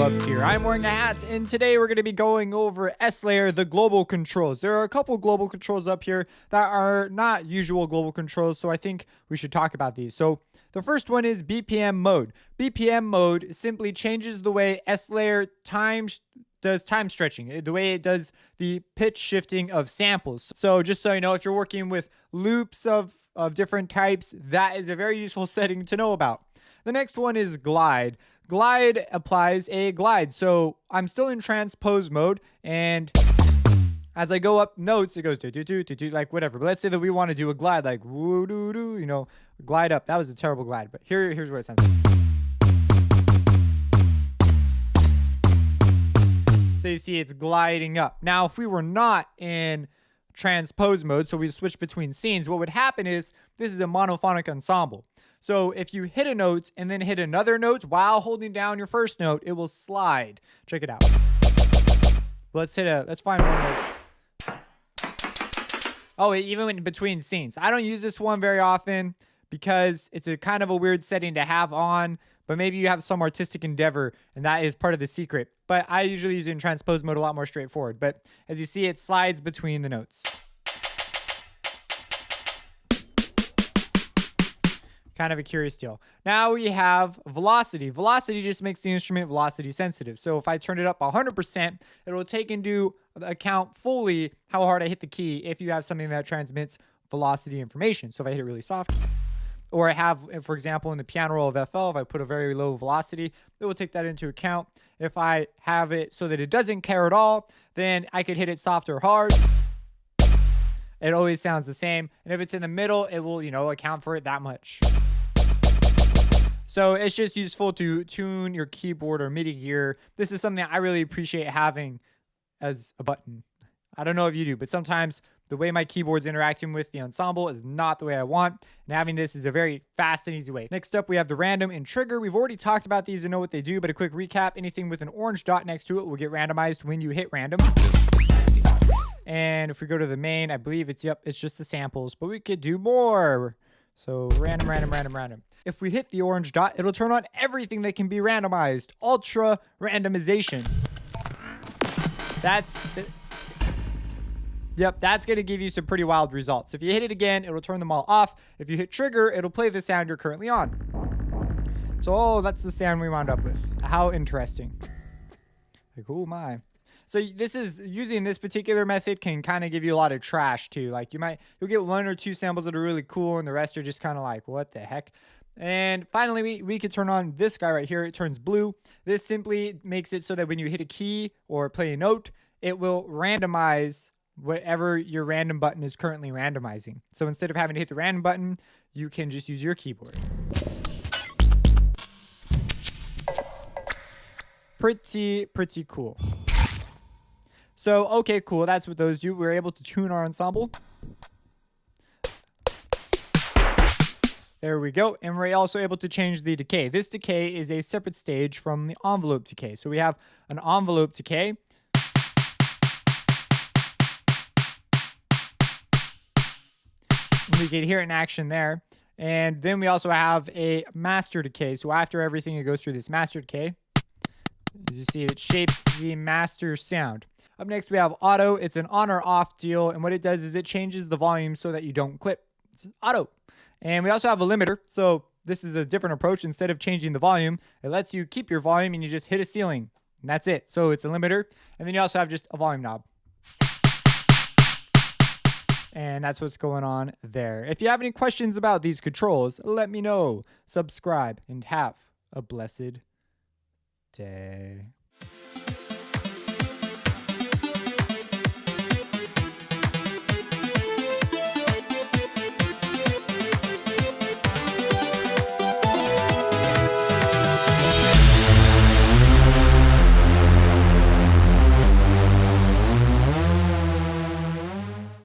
Gloves here. I'm wearing a hat, and today we're going to be going over S-Layer, the global controls. There are a couple global controls up here that are not usual global controls, so I think we should talk about these. So the first one is BPM mode. BPM mode simply changes the way S-Layer does time stretching, the way it does the pitch shifting of samples. So just so you know, if you're working with loops of different types, that is a very useful setting to know about. The next one is glide. Glide applies a glide. So I'm still in transpose mode, and as I go up notes, it goes do do do do do, like whatever. But let's say that we want to do a glide, like woo doo doo, you know, glide up. That was a terrible glide, but here's what it sounds like. So you see it's gliding up. Now, if we were not in transpose mode, so we switch between scenes, what would happen is this is a monophonic ensemble. So if you hit a note and then hit another note while holding down your first note, it will slide. Check it out. Let's find one note. Oh, even in between scenes. I don't use this one very often because it's a kind of a weird setting to have on, but maybe you have some artistic endeavor and that is part of the secret. But I usually use it in transpose mode, a lot more straightforward. But as you see, it slides between the notes. Kind of a curious deal. Now we have velocity. Velocity just makes the instrument velocity sensitive. So if I turn it up 100%, it will take into account fully how hard I hit the key if you have something that transmits velocity information. So if I hit it really soft, or I have, for example, in the piano roll of FL, if I put a very low velocity, it will take that into account. If I have it so that it doesn't care at all, then I could hit it soft or hard. It always sounds the same. And if it's in the middle, it will, account for it that much. So it's just useful to tune your keyboard or MIDI gear. This is something I really appreciate having as a button. I don't know if you do, but sometimes the way my keyboard's interacting with the ensemble is not the way I want. And having this is a very fast and easy way. Next up, we have the random and trigger. We've already talked about these and know what they do, but a quick recap. Anything with an orange dot next to it will get randomized when you hit random. And if we go to the main, I believe it's just the samples, but we could do more. So random, random, random, random. If we hit the orange dot, it'll turn on everything that can be randomized. Ultra randomization. That's going to give you some pretty wild results. If you hit it again, it'll turn them all off. If you hit trigger, it'll play the sound you're currently on. So, that's the sound we wound up with. How interesting. Like, oh my. So using this particular method can kind of give you a lot of trash too. Like you'll get one or two samples that are really cool and the rest are just kind of like, what the heck? And finally, we could turn on this guy right here. It turns blue. This simply makes it so that when you hit a key or play a note, it will randomize whatever your random button is currently randomizing. So instead of having to hit the random button, you can just use your keyboard. Pretty cool. So, okay, cool. That's what those do. We're able to tune our ensemble. There we go. And we're also able to change the decay. This decay is a separate stage from the envelope decay. So we have an envelope decay. We can hear it in action there. And then we also have a master decay. So after everything, it goes through this master decay. As you see, it shapes the master sound. Up next, we have auto. It's an on or off deal. And what it does is it changes the volume so that you don't clip. It's auto. And we also have a limiter. So this is a different approach. Instead of changing the volume, it lets you keep your volume and you just hit a ceiling. And that's it. So it's a limiter. And then you also have just a volume knob. And that's what's going on there. If you have any questions about these controls, let me know. Subscribe and have a blessed day.